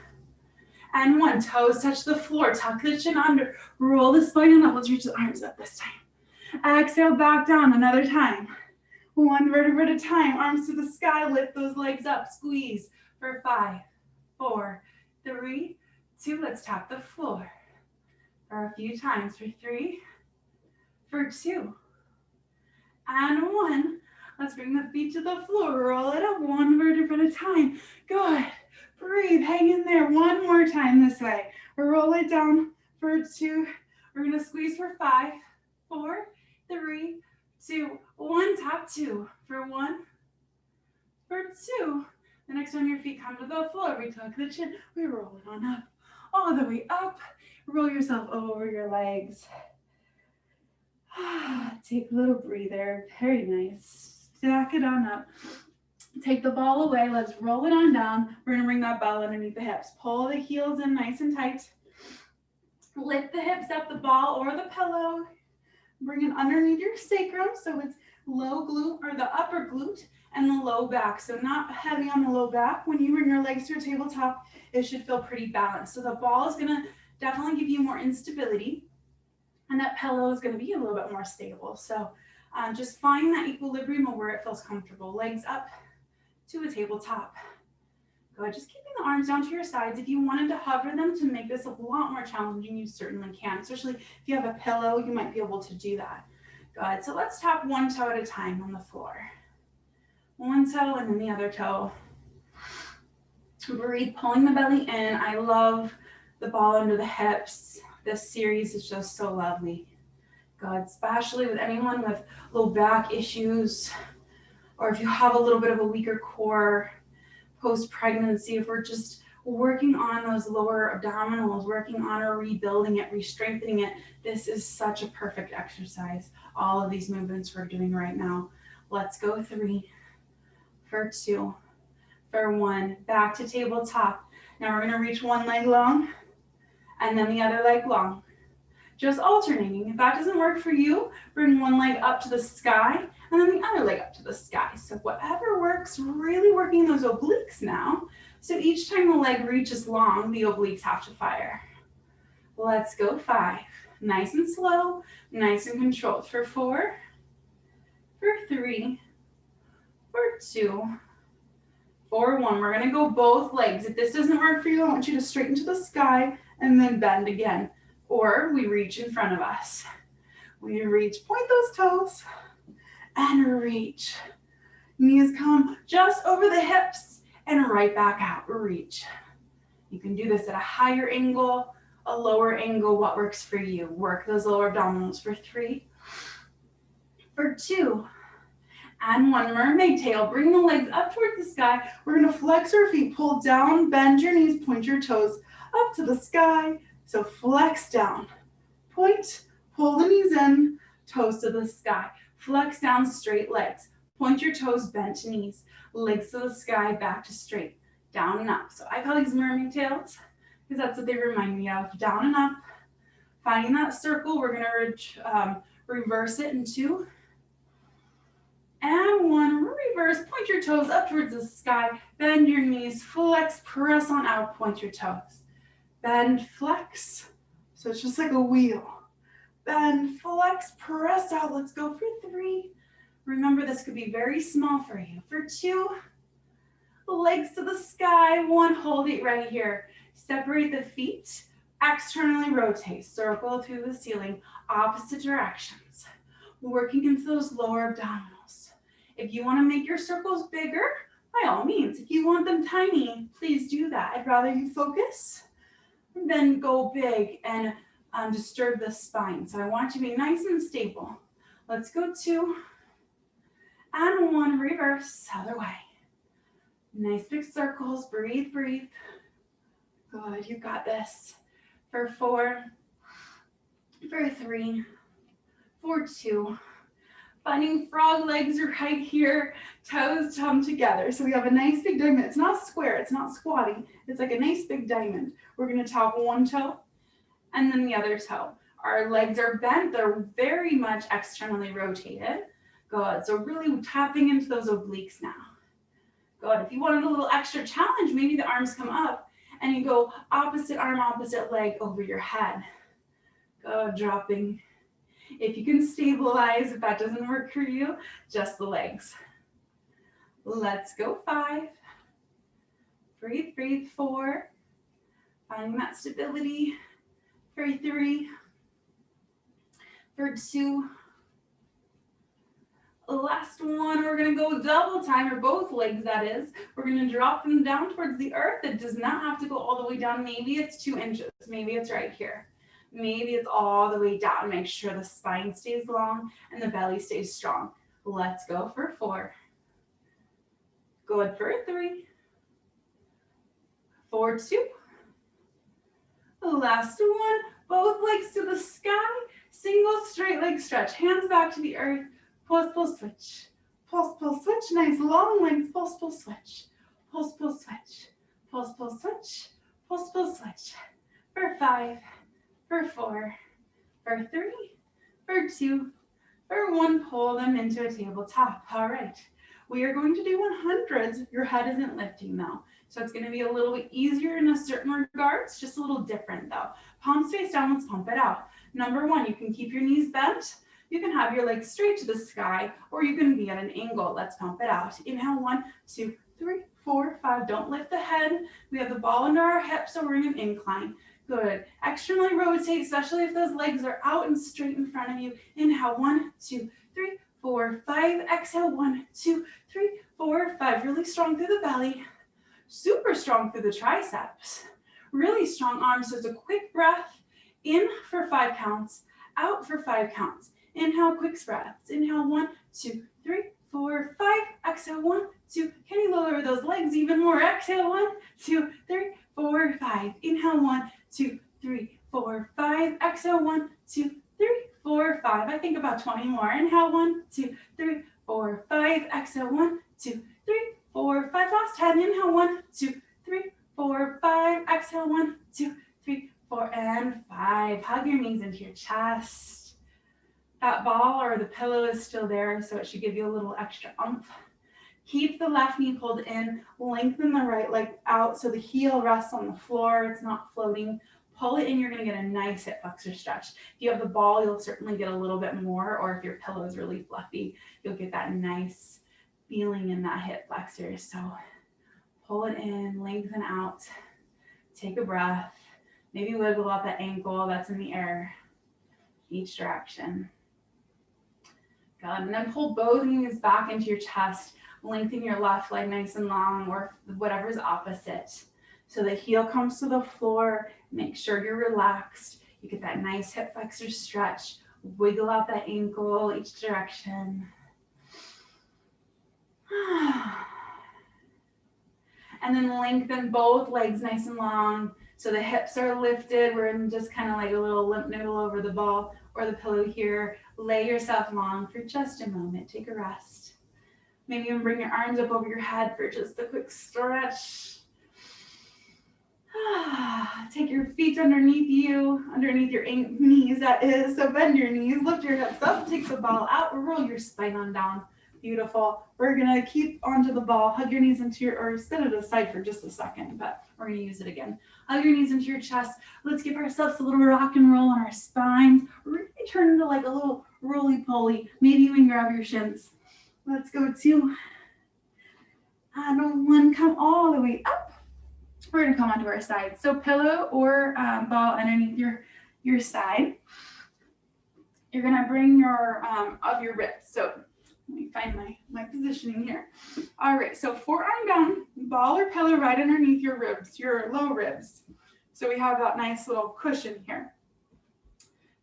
and 1. Toes touch the floor, tuck the chin under, roll the spine up. Let's reach the arms up this time. Exhale, back down another time. 1 vertebra at a time, arms to the sky, lift those legs up, squeeze. For 5, 4, 3, 2, let's tap the floor. For a few times, for 3, for 2, and 1. Let's bring the feet to the floor, roll it up, 1 vertebra at a time. Good, breathe, hang in there. 1 more time this way. Roll it down for 2. We're gonna squeeze for 5, 4, 3, 2, 1. Tap 2 for 1, for 2. The next time your feet come to the floor, we tuck the chin, we roll it on up, all the way up. Roll yourself over your legs. Take a little breather, very nice. Stack it on up. Take the ball away, let's roll it on down. We're gonna bring that ball underneath the hips. Pull the heels in nice and tight. Lift the hips up, the ball or the pillow. Bring it underneath your sacrum so it's low glute or the upper glute and the low back. So not heavy on the low back. When you bring your legs to a tabletop, it should feel pretty balanced. So the ball is gonna definitely give you more instability. And that pillow is going to be a little bit more stable. So just find that equilibrium of where it feels comfortable. Legs up to a tabletop. Good, just keeping the arms down to your sides. If you wanted to hover them to make this a lot more challenging, you certainly can. Especially if you have a pillow, you might be able to do that. Good, so let's tap 1 toe at a time on the floor. 1 toe and then the other toe. Breathe, pulling the belly in. I love the ball under the hips. This series is just so lovely. Good, especially with anyone with low back issues, or if you have a little bit of a weaker core post-pregnancy, if we're just working on those lower abdominals, working on or rebuilding it, re-strengthening it, this is such a perfect exercise. All of these movements we're doing right now. Let's go 3, for 2, for 1, back to tabletop. Now we're gonna reach 1 leg long, and then the other leg long. Just alternating. If that doesn't work for you, bring 1 leg up to the sky and then the other leg up to the sky. So whatever works, really working those obliques now. So each time the leg reaches long, the obliques have to fire. Let's go 5. Nice and slow, nice and controlled. For 4, for 3, for 2, for 1. We're gonna go both legs. If this doesn't work for you, I want you to straighten to the sky and then bend again. Or we reach in front of us. We reach, point those toes, and reach. Knees come just over the hips and right back out, reach. You can do this at a higher angle, a lower angle, what works for you. Work those lower abdominals for 3, for 2, and 1. Mermaid tail. Bring the legs up towards the sky. We're gonna flex our feet, pull down, bend your knees, point your toes up to the sky. So flex down, point, pull the knees in, toes to the sky. Flex down, straight legs. Point your toes, bent knees, legs to the sky, back to straight, down and up. So I call these mermaid tails because that's what they remind me of, down and up. Finding that circle, we're gonna reverse it in 2, and 1, reverse, point your toes up towards the sky, bend your knees, flex, press on out, point your toes. Bend, flex, so it's just like a wheel. Bend, flex, press out, let's go for 3. Remember, this could be very small for you. For 2, legs to the sky, 1, hold it right here. Separate the feet, externally rotate, circle through the ceiling, opposite directions. Working into those lower abdominals. If you want to make your circles bigger, by all means. If you want them tiny, please do that. I'd rather you focus than go big and disturb the spine. So I want you to be nice and stable. Let's go 2, and 1, reverse, other way. Nice big circles, breathe, breathe. Good, you got this. For 4, for 3, for 2. Finding frog legs right here, toes come together. So we have a nice big diamond. It's not square, it's not squatting. It's like a nice big diamond. We're gonna tap one toe and then the other toe. Our legs are bent, they're very much externally rotated. Good, so really tapping into those obliques now. Good, if you wanted a little extra challenge, maybe the arms come up and you go opposite arm, opposite leg over your head. Good, dropping. If you can stabilize, if that doesn't work for you, just the legs. Let's go 5. Breathe, breathe, 4. Finding that stability. For 3. For 2. Last one, we're gonna go double time, or both legs that is. We're gonna drop them down towards the earth. It does not have to go all the way down. Maybe it's 2 inches, maybe it's right here. Maybe it's all the way down. Make sure the spine stays long and the belly stays strong. Let's go for 4. Good for 3. For 2. Last one, both legs to the sky. Single straight leg stretch. Hands back to the earth. Pulse, pull, switch. Pulse, pull, switch. Nice long legs. Pulse, pull, switch. Pulse, pull, switch. Pulse, pull, switch. Pulse, pull, switch. For 5. For 4, for 3, for 2, for 1, pull them into a tabletop. All right, we are going to do 100s. Your head isn't lifting though. So it's gonna be a little bit easier in a certain regards, just a little different though. Palms face down, let's pump it out. Number 1, you can keep your knees bent. You can have your legs straight to the sky, or you can be at an angle. Let's pump it out. Inhale, 1, 2, 3, 4, 5. Don't lift the head. We have the ball under our hips, so we're in an incline. Good. Externally rotate, especially if those legs are out and straight in front of you. Inhale, 1, 2, 3, 4, 5. Exhale, 1, 2, 3, 4, 5. Really strong through the belly. Super strong through the triceps. Really strong arms. So it's a quick breath. In for 5 counts. Out for 5 counts. Inhale, quick breaths. Inhale, 1, 2, 3, 4, 5. Exhale, 1, 2. Can you lower those legs even more? Exhale, 1, 2, 3, 4, 5. Inhale, 1, 2, 3, 4, 5. Exhale, 1, 2, 3, 4, 5. I think about 20 more. Inhale, 1, 2, 3, 4, 5. Exhale, 1, 2, 3, 4, 5. Last 10. Inhale, 1, 2, 3, 4, 5. Exhale, 1, 2, 3, 4, and 5. Hug your knees into your chest. That ball or the pillow is still there, so it should give you a little extra oomph. Keep the left knee pulled in, lengthen the right leg out so the heel rests on the floor, it's not floating. Pull it in, you're gonna get a nice hip flexor stretch. If you have the ball, you'll certainly get a little bit more, or if your pillow is really fluffy, you'll get that nice feeling in that hip flexor. So pull it in, lengthen out, take a breath, maybe wiggle out the ankle that's in the air, each direction. Good, and then pull both knees back into your chest. Lengthen your left leg nice and long, or whatever's opposite. So the heel comes to the floor. Make sure you're relaxed. You get that nice hip flexor stretch. Wiggle out that ankle each direction. And then lengthen both legs nice and long. So the hips are lifted. We're in just kind of like a little limp noodle over the ball or the pillow here. Lay yourself long for just a moment. Take a rest. Maybe even bring your arms up over your head for just a quick stretch. Take your feet underneath you, underneath your knees, that is. So bend your knees, lift your hips up, take the ball out, roll your spine on down. Beautiful. We're gonna keep onto the ball, hug your knees into your, or set it aside for just a second, but we're gonna use it again. Hug your knees into your chest. Let's give ourselves a little rock and roll on our spines. Really turn into like a little roly-poly. Maybe even grab your shins. Let's go 2 and 1, come all the way up. We're gonna come onto our side. So pillow or ball underneath your side. You're gonna bring your of your ribs. So let me find my positioning here. All right, so forearm down, ball or pillow right underneath your ribs, your low ribs. So we have that nice little cushion here.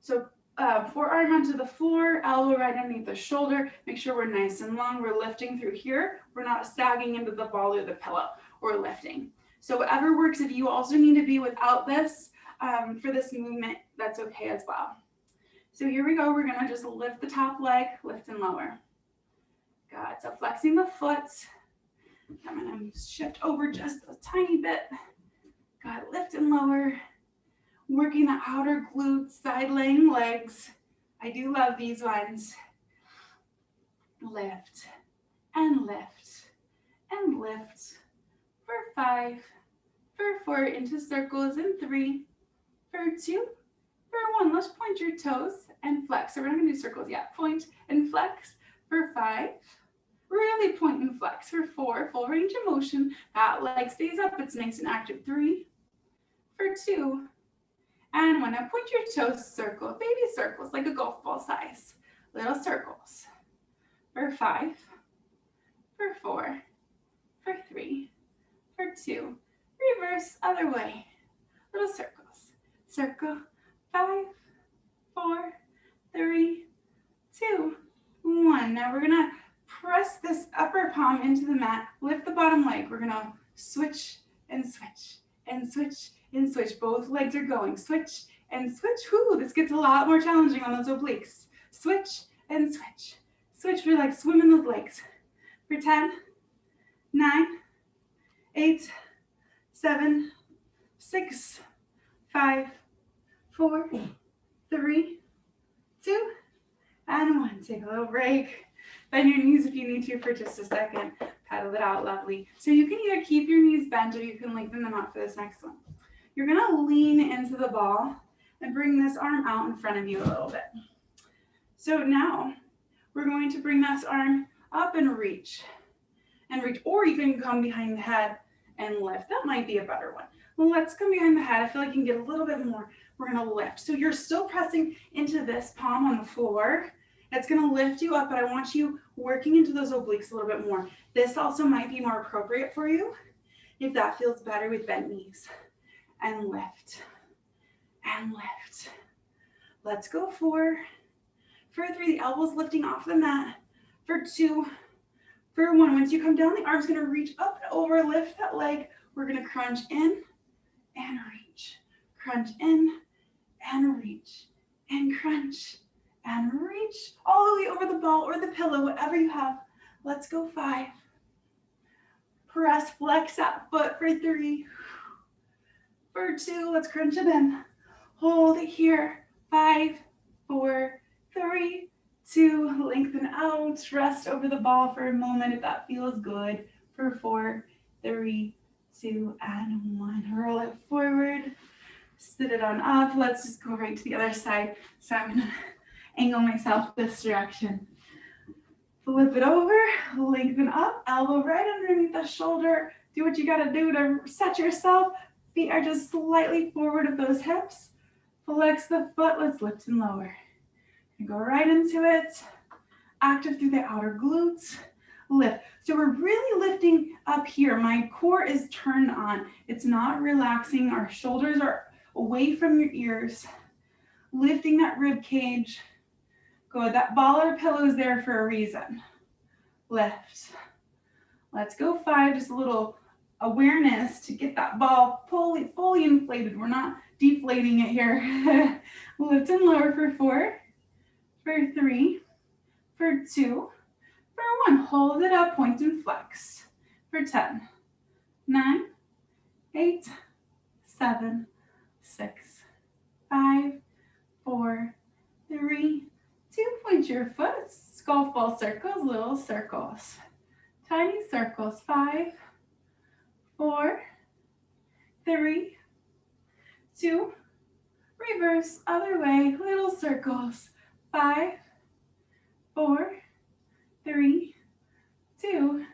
So forearm onto the floor, elbow right underneath the shoulder. Make sure we're nice and long. We're lifting through here. We're not sagging into the ball or the pillow. We're lifting. So whatever works, if you also need to be without this for this movement, that's okay as well. So here we go. We're gonna just lift the top leg, lift and lower. Good, so flexing the foot. I'm gonna shift over just a tiny bit. Good, lift and lower. Working the outer glutes, side laying legs. I do love these ones. Lift and lift and lift. For 5, for 4, into circles in 3, for 2, for 1. Let's point your toes and flex. So we're not gonna do circles yet. Point and flex for 5. Really point and flex for 4. Full range of motion. That leg stays up. It's nice and active. 3, for 2, and 1. Now point your toes, circle. Baby circles, like a golf ball size. Little circles. For 5, for 4, for 3, for 2, reverse, other way, little circles, circle, 5, 4, 3, 2, 1. Now we're gonna press this upper palm into the mat, lift the bottom leg. We're gonna switch and switch and switch and switch. Both legs are going, switch and switch. Whoo, this gets a lot more challenging on those obliques. Switch and switch. Switch, we're like swimming those legs. For 10, 9, 8, 7, 6, 5, 4, 3, 2, and 1. Take a little break. Bend your knees if you need to for just a second. Paddle it out, lovely. So you can either keep your knees bent or you can lengthen them out for this next one. You're gonna lean into the ball and bring this arm out in front of you a little bit. So now we're going to bring this arm up and reach, or you can come behind the head and lift. That might be a better one. Well, let's come behind the head. I feel like you can get a little bit more. We're gonna lift. So you're still pressing into this palm on the floor. It's gonna lift you up, but I want you working into those obliques a little bit more. This also might be more appropriate for you if that feels better with bent knees. And lift, and lift. Let's go 4, for 3, the elbows lifting off the mat, for 2, for 1. Once you come down, the arm's gonna reach up and over, lift that leg. We're gonna crunch in and reach, crunch in and reach, and crunch and reach all the way over the ball or the pillow, whatever you have. Let's go 5. Press, flex that foot for 3. For 2, let's crunch it in. Hold it here. 5, 4, 3, 2, lengthen out. Rest over the ball for a moment if that feels good. For 4, 3, 2, and 1. Roll it forward. Sit it on up. Let's just go right to the other side. So I'm gonna angle myself this direction. Flip it over, lengthen up, elbow right underneath the shoulder. Do what you gotta do to set yourself. Feet are just slightly forward of those hips. Flex the foot, let's lift and lower. And go right into it. Active through the outer glutes. Lift. So we're really lifting up here, my core is turned on. It's not relaxing. Our shoulders are away from your ears. Lifting that rib cage. Good. That ball or pillow is there for a reason. Lift. Let's go 5. Just a little awareness to get that ball fully inflated. We're not deflating it here. Lift and lower for 4, for 3, for 2, for 1. Hold it up, point and flex. For 10, 9, 8, 7, 6, 5, 4, 3, 2. Point your foot. Golf ball circles, little circles. Tiny circles. 5, 4, 3, 2. Reverse, other way, little circles. 5, 4, 3, 2,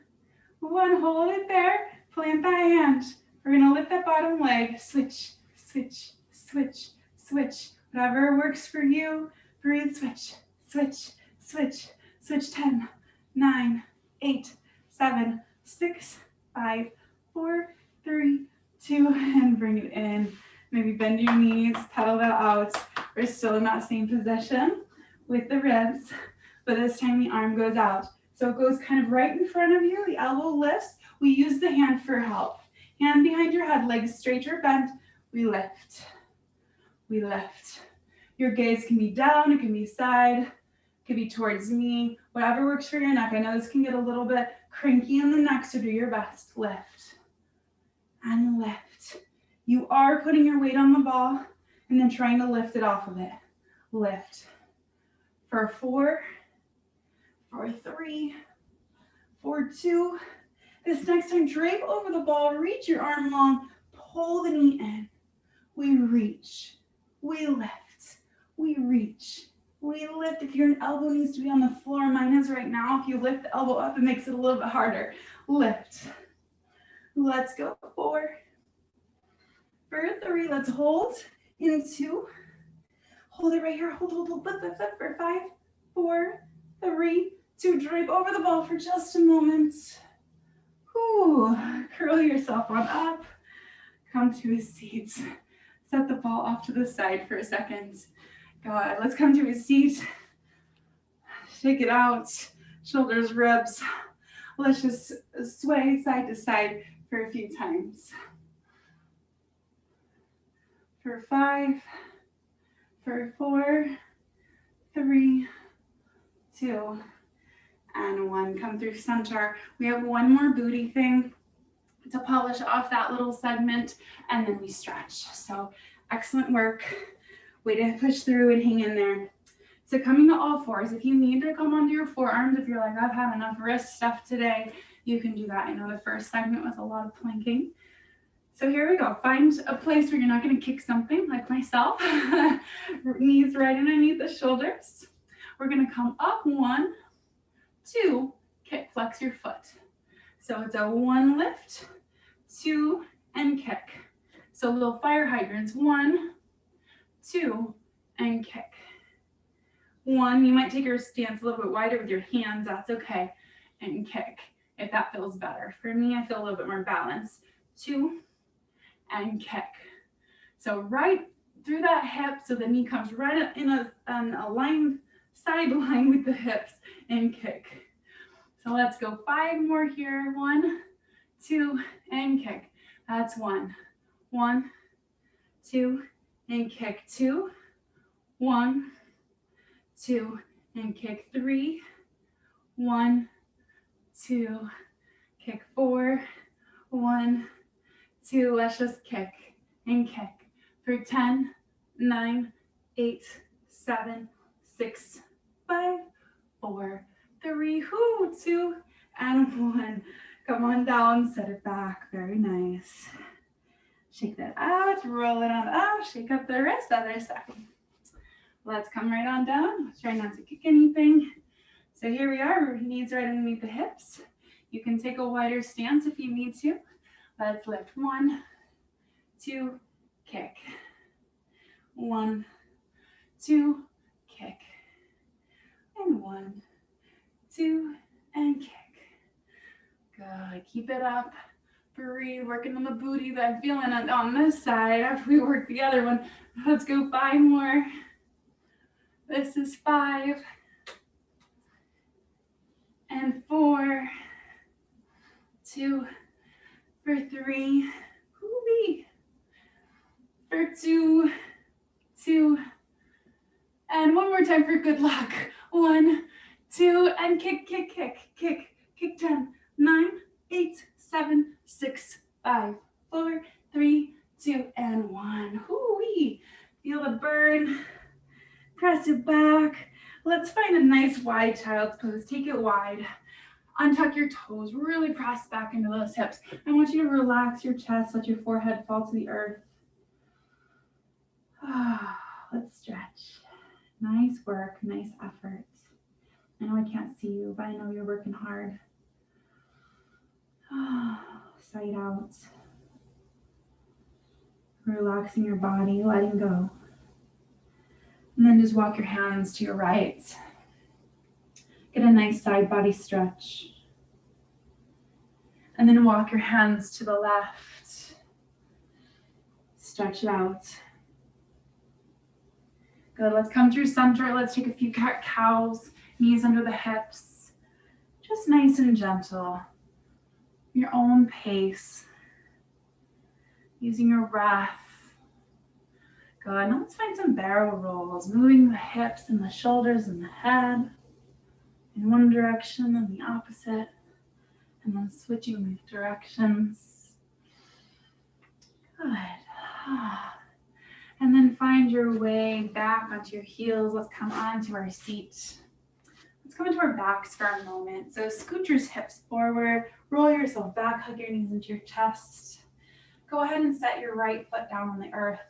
1. Hold it there. Plant that hand. We're going to lift that bottom leg. Switch, switch, switch, switch. Whatever works for you. Breathe, switch, switch, switch, switch. 10, 9, 8, 7, 6, 5, 4, 3, 2, and bring it in. Maybe bend your knees, pedal that out. We're still in that same position with the ribs, but this time the arm goes out. So it goes kind of right in front of you. The elbow lifts. We use the hand for help. Hand behind your head, legs straight or bent. We lift. We lift. Your gaze can be down, it can be side, it can be towards me, whatever works for your neck. I know this can get a little bit cranky in the neck, so do your best. Lift and lift. You are putting your weight on the ball and then trying to lift it off of it. Lift. For 4, for 3, for 2. This next time, drape over the ball, reach your arm long, pull the knee in. We reach, we lift, we reach, we lift. If your elbow needs to be on the floor, mine is right now. If you lift the elbow up, it makes it a little bit harder. Lift. Let's go. 4, for 3, let's hold. In 2, hold it right here. Hold, lift. For 5, 4, 3, 2. Drape over the ball for just a moment. Whew. Curl yourself on up. Come to a seat. Set the ball off to the side for a second. Good. Let's come to a seat. Shake it out. Shoulders, ribs. Let's just sway side to side for a few times. For 5, for 4, 3, 2, and 1. Come through center. We have one more booty thing to polish off that little segment, and then we stretch. So excellent work. Way to push through and hang in there. So coming to all fours, if you need to come onto your forearms, if you're like, I've had enough wrist stuff today, you can do that. I know the first segment was a lot of planking. So here we go. Find a place where you're not going to kick something like myself. Knees right underneath the shoulders. We're going to come up. 1, 2, kick, flex your foot. So it's a 1 lift, 2, and kick. So little fire hydrants. 1, 2, and kick. 1, you might take your stance a little bit wider with your hands. That's okay. And kick if that feels better. For me, I feel a little bit more balanced. 2, and kick. So right through that hip, so the knee comes right in an aligned side line with the hips, and kick. So let's go 5 more here. 1, 2, and kick. That's 1. 1, 2, and kick. 2, 1, 2, and kick. 3, 1, 2, kick. 4, 1, 2. Let's just kick and kick for 10, 9, 8, 7, 6, 5, 4, 3, 2, and 1. Come on down, set it back. Very nice. Shake that out, roll it on up, shake up the wrist, other side. Let's come right on down. Try not to kick anything. So here we are, knees right underneath the hips. You can take a wider stance if you need to. Let's lift. 1, 2, kick. 1, 2, kick. And 1, 2, and kick. Good. Keep it up. Breathe. Working on the booty that I'm feeling on this side after we work the other one. Let's go 5 more. This is 5. And 4. 2. For 3. Woo-wee. For 2. 2. And one more time for good luck. 1, 2, and kick, kick, kick, kick, kick 10, 9, 8, 7, 6, 5, 4, 3, 2, and 1. Hoo-wee. Feel the burn. Press it back. Let's find a nice wide child's pose. Take it wide. Untuck your toes. Really press back into those hips. I want you to relax your chest. Let your forehead fall to the earth. Let's stretch. Nice work, nice effort. I know I can't see you, but I know you're working hard. Side out. Relaxing your body, letting go. And then just walk your hands to your right. Get a nice side body stretch. And then walk your hands to the left. Stretch it out. Good, let's come through center. Let's take a few cat-cows, knees under the hips. Just nice and gentle. Your own pace. Using your breath. Good, now let's find some barrel rolls. Moving the hips and the shoulders and the head. In one direction and the opposite. And then switching directions. Good. And then find your way back onto your heels. Let's come onto our seat. Let's come into our backs for a moment. So scoot your hips forward, roll yourself back, hug your knees into your chest. Go ahead and set your right foot down on the earth.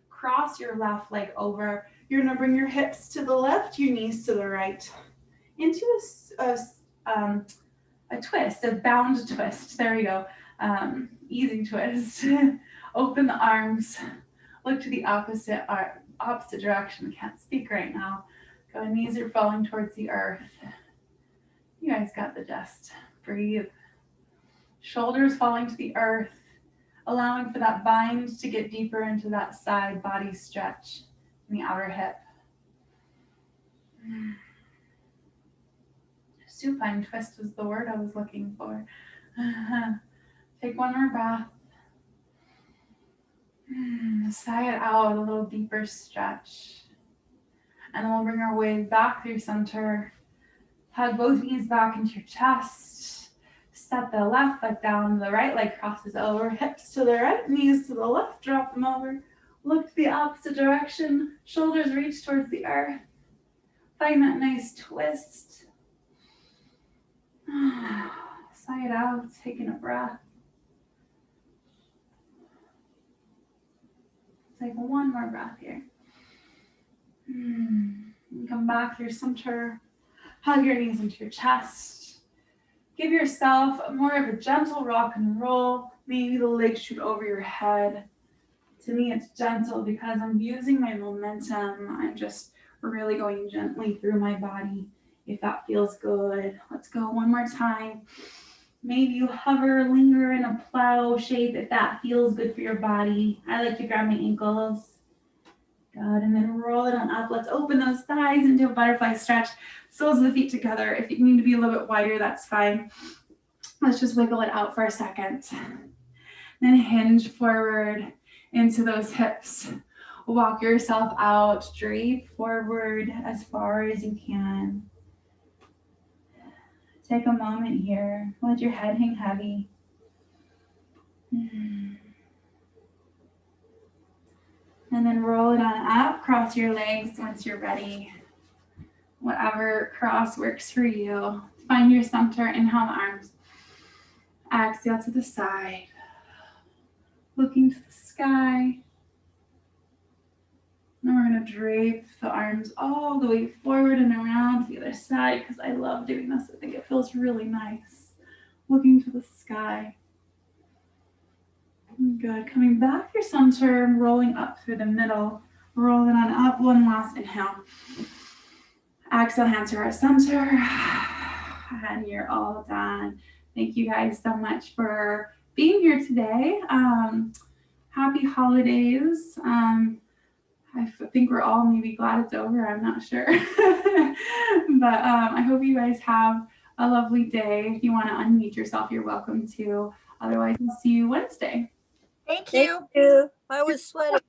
Cross your left leg over. You're gonna bring your hips to the left, your knees to the right. Into a twist, a bound twist. There we go. Easy twist. Open the arms. Look to the opposite direction. Can't speak right now. Go, knees are falling towards the earth. You guys got the gist. Breathe. Shoulders falling to the earth, allowing for that bind to get deeper into that side body stretch in the outer hip. Supine twist was the word I was looking for. Take one more breath. Sigh it out, a little deeper stretch. And then we'll bring our way back through center. Hug both knees back into your chest. Set the left leg down, the right leg crosses over. Hips to the right, knees to the left, drop them over. Look to the opposite direction. Shoulders reach towards the earth. Find that nice twist. Sigh it out, taking a breath. Take one more breath here. And come back through center. Hug your knees into your chest. Give yourself more of a gentle rock and roll. Maybe the legs shoot over your head. To me, it's gentle because I'm using my momentum. I'm just really going gently through my body. If that feels good, let's go one more time. Maybe you hover, linger in a plow shape if that feels good for your body. I like to grab my ankles. Good, and then roll it on up. Let's open those thighs into a butterfly stretch. Soles of the feet together. If you need to be a little bit wider, that's fine. Let's just wiggle it out for a second. Then hinge forward into those hips. Walk yourself out, drape forward as far as you can. Take a moment here. Let your head hang heavy. And then roll it on up. Cross your legs once you're ready. Whatever cross works for you. Find your center. Inhale the arms. Exhale to the side. Looking to the sky. Now we're going to drape the arms all the way forward and around to the other side because I love doing this. I think it feels really nice. Looking to the sky. Good. Coming back through center and rolling up through the middle. Rolling on up. One last inhale. Exhale, hands to our center. And you're all done. Thank you guys so much for being here today. Happy holidays. I think we're all maybe glad it's over. I'm not sure. But I hope you guys have a lovely day. If you want to unmute yourself, you're welcome to. Otherwise, we'll see you Wednesday. Thank you. Thank you. I was sweating.